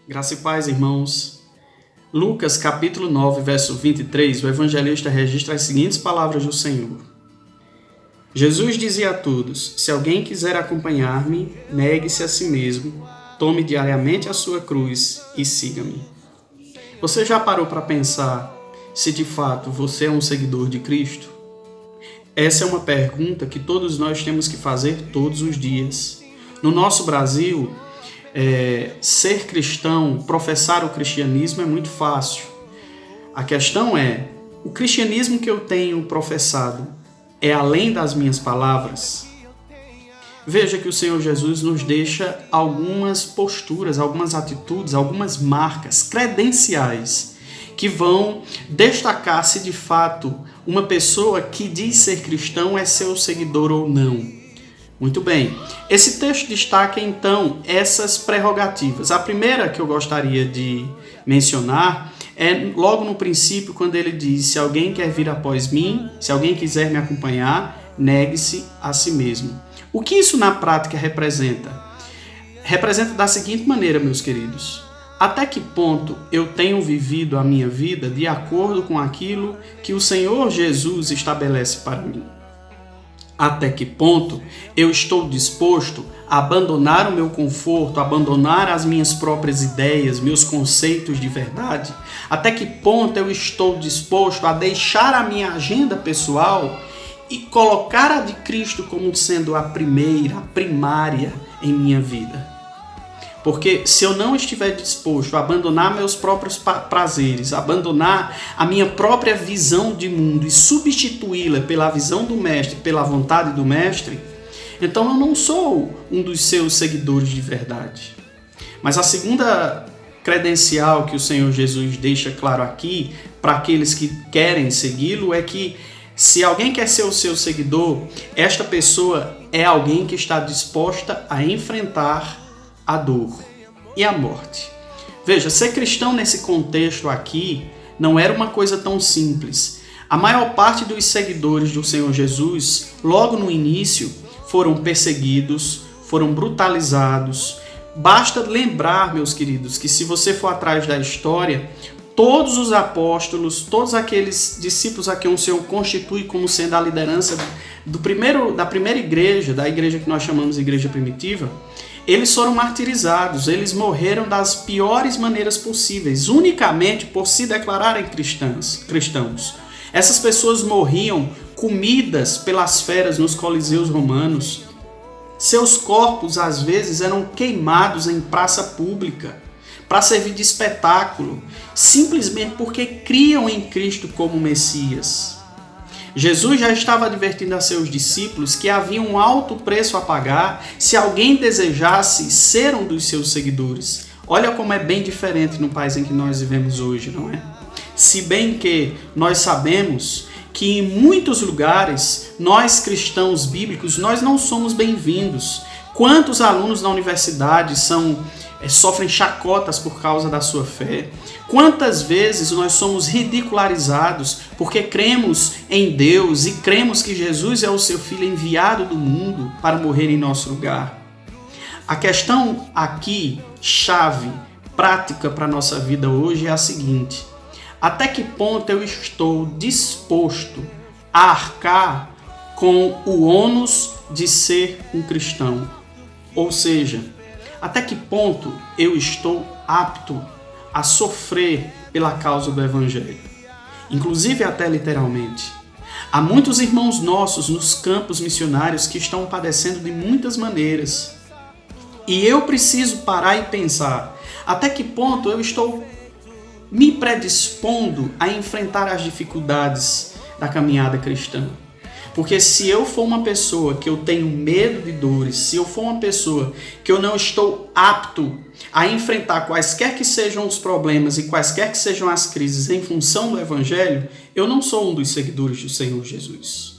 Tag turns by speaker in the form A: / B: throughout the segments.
A: Graça e paz, irmãos. Lucas, capítulo 9, verso 23, o evangelista registra as seguintes palavras do Senhor. Jesus dizia a todos: se alguém quiser acompanhar-me, negue-se a si mesmo, tome diariamente a sua cruz e siga-me. Você já parou para pensar se de fato você é um seguidor de Cristo? Essa é uma pergunta que todos nós temos que fazer todos os dias. No nosso Brasil, ser cristão, professar o cristianismo é muito fácil. A questão é, o cristianismo que eu tenho professado é além das minhas palavras? Veja que o Senhor Jesus nos deixa algumas posturas, algumas atitudes, algumas marcas credenciais que vão destacar se de fato uma pessoa que diz ser cristão é seu seguidor ou não. Muito bem, esse texto destaca então essas prerrogativas. A primeira que eu gostaria de mencionar é logo no princípio, quando ele diz: se alguém quer vir após mim, se alguém quiser me acompanhar, negue-se a si mesmo. O que isso na prática representa? Representa da seguinte maneira, meus queridos: até que ponto eu tenho vivido a minha vida de acordo com aquilo que o Senhor Jesus estabelece para mim? Até que ponto eu estou disposto a abandonar o meu conforto, abandonar as minhas próprias ideias, meus conceitos de verdade? Até que ponto eu estou disposto a deixar a minha agenda pessoal e colocar a de Cristo como sendo a primeira, a primária em minha vida? Porque se eu não estiver disposto a abandonar meus próprios prazeres, abandonar a minha própria visão de mundo e substituí-la pela visão do Mestre, pela vontade do Mestre, então eu não sou um dos seus seguidores de verdade. Mas a segunda credencial que o Senhor Jesus deixa claro aqui, para aqueles que querem segui-lo, é que se alguém quer ser o seu seguidor, esta pessoa é alguém que está disposta a enfrentar a dor e a morte. Veja, ser cristão nesse contexto aqui não era uma coisa tão simples. A maior parte dos seguidores do Senhor Jesus, logo no início, foram perseguidos, foram brutalizados. Basta lembrar, meus queridos, que se você for atrás da história, todos os apóstolos, todos aqueles discípulos a quem o Senhor constitui como sendo a liderança da primeira igreja, da igreja que nós chamamos de igreja primitiva, eles foram martirizados, eles morreram das piores maneiras possíveis, unicamente por se declararem cristãos. Essas pessoas morriam comidas pelas feras nos coliseus romanos. Seus corpos, às vezes, eram queimados em praça pública para servir de espetáculo, simplesmente porque criam em Cristo como Messias. Jesus já estava advertindo a seus discípulos que havia um alto preço a pagar se alguém desejasse ser um dos seus seguidores. Olha como é bem diferente no país em que nós vivemos hoje, não é? Se bem que nós sabemos que em muitos lugares, nós cristãos bíblicos, nós não somos bem-vindos. Quantos alunos da universidade sofrem chacotas por causa da sua fé? Quantas vezes nós somos ridicularizados porque cremos em Deus e cremos que Jesus é o seu Filho enviado do mundo para morrer em nosso lugar? A questão aqui, chave, prática para a nossa vida hoje é a seguinte: até que ponto eu estou disposto a arcar com o ônus de ser um cristão? Ou seja, até que ponto eu estou apto a sofrer pela causa do Evangelho? Inclusive até literalmente. Há muitos irmãos nossos nos campos missionários que estão padecendo de muitas maneiras. E eu preciso parar e pensar, até que ponto eu estou me predispondo a enfrentar as dificuldades da caminhada cristã? Porque se eu for uma pessoa que eu tenho medo de dores, se eu for uma pessoa que eu não estou apto a enfrentar quaisquer que sejam os problemas e quaisquer que sejam as crises em função do Evangelho, eu não sou um dos seguidores do Senhor Jesus.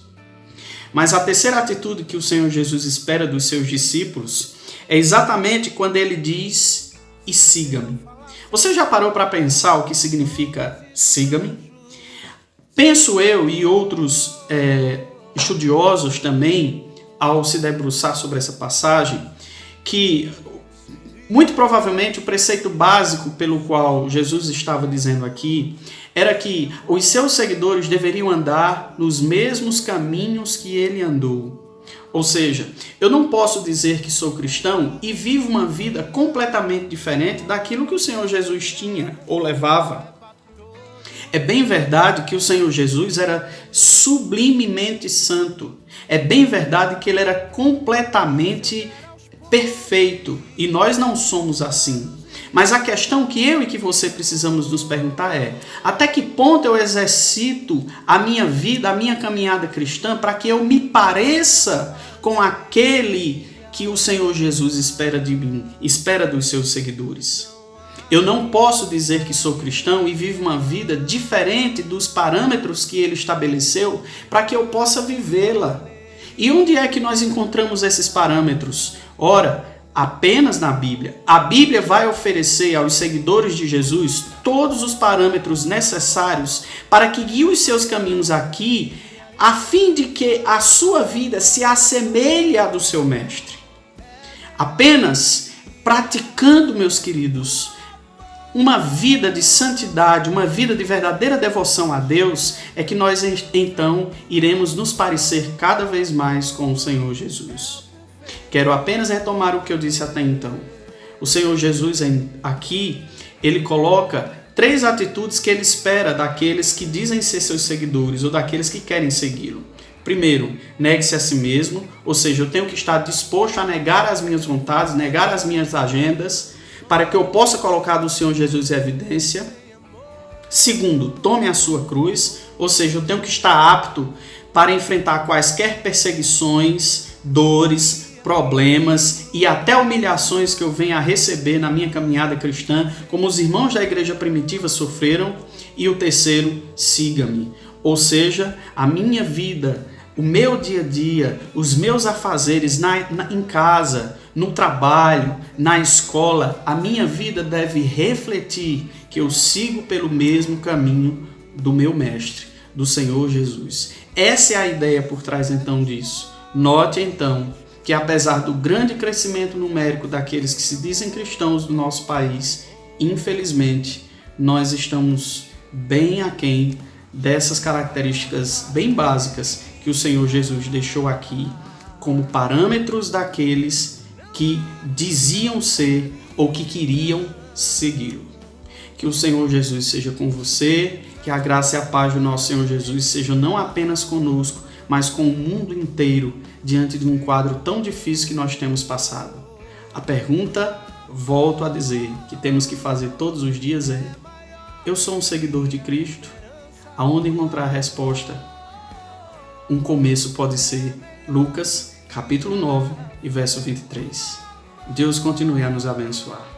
A: Mas a terceira atitude que o Senhor Jesus espera dos seus discípulos é exatamente quando ele diz: e siga-me. Você já parou para pensar o que significa siga-me? Penso eu e outros estudiosos também, ao se debruçar sobre essa passagem, que Muito provavelmente o preceito básico pelo qual Jesus estava dizendo aqui era que os seus seguidores deveriam andar nos mesmos caminhos que ele andou. Ou seja, eu não posso dizer que sou cristão e vivo uma vida completamente diferente daquilo que o Senhor Jesus tinha ou levava. É bem verdade que o Senhor Jesus era sublimemente santo. É bem verdade que ele era completamente perfeito e nós não somos assim. Mas a questão que eu e que você precisamos nos perguntar é: até que ponto eu exercito a minha vida, a minha caminhada cristã para que eu me pareça com aquele que o Senhor Jesus espera de mim, espera dos seus seguidores? Eu não posso dizer que sou cristão e vivo uma vida diferente dos parâmetros que ele estabeleceu para que eu possa vivê-la. E onde é que nós encontramos esses parâmetros? Ora, apenas na Bíblia. A Bíblia vai oferecer aos seguidores de Jesus todos os parâmetros necessários para que guie os seus caminhos aqui, a fim de que a sua vida se assemelhe à do seu mestre. Apenas praticando, meus queridos, uma vida de santidade, uma vida de verdadeira devoção a Deus, é que nós então iremos nos parecer cada vez mais com o Senhor Jesus. Quero apenas retomar o que eu disse até então. O Senhor Jesus aqui, ele coloca 3 atitudes que ele espera daqueles que dizem ser seus seguidores ou daqueles que querem segui-lo. Primeiro, negue-se a si mesmo, ou seja, eu tenho que estar disposto a negar as minhas vontades, negar as minhas agendas, para que eu possa colocar do Senhor Jesus em evidência. Segundo, tome a sua cruz, ou seja, eu tenho que estar apto para enfrentar quaisquer perseguições, dores, problemas e até humilhações que eu venha a receber na minha caminhada cristã, como os irmãos da igreja primitiva sofreram. E o terceiro, siga-me. Ou seja, a minha vida, o meu dia a dia, os meus afazeres em casa, no trabalho, na escola, a minha vida deve refletir que eu sigo pelo mesmo caminho do meu mestre, do Senhor Jesus. Essa é a ideia por trás então disso. Note então que apesar do grande crescimento numérico daqueles que se dizem cristãos do nosso país, infelizmente, nós estamos bem aquém dessas características bem básicas que o Senhor Jesus deixou aqui como parâmetros daqueles que diziam ser ou que queriam segui-lo. Que o Senhor Jesus seja com você, que a graça e a paz do nosso Senhor Jesus sejam não apenas conosco, mas com o mundo inteiro, diante de um quadro tão difícil que nós temos passado. A pergunta, volto a dizer, que temos que fazer todos os dias é: eu sou um seguidor de Cristo? Aonde encontrar a resposta? Um começo pode ser Lucas, capítulo 9 e verso 23. Deus continue a nos abençoar.